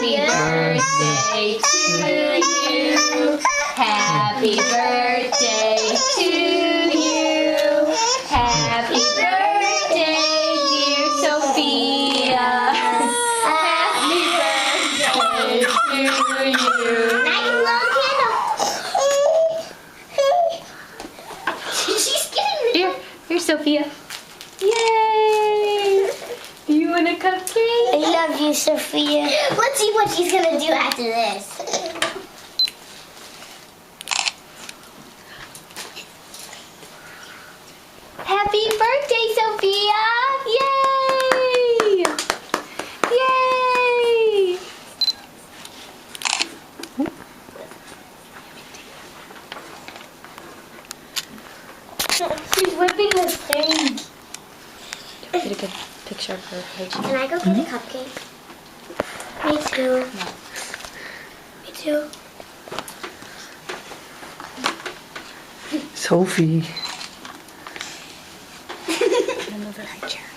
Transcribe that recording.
Happy birthday to you. Happy birthday to you. Happy birthday, dear Sophia. Happy birthday to you. Nice long candle. She's getting Here, Sophia. Yay! You want a cupcake? I love you, Sophia. Let's see what she's gonna do after this. Happy birthday, Sophia! Yay! Yay! She's whipping the string. Get a good picture of her page. Can I go get a cupcake? Me too. Me too. Sophie. Move her high chair.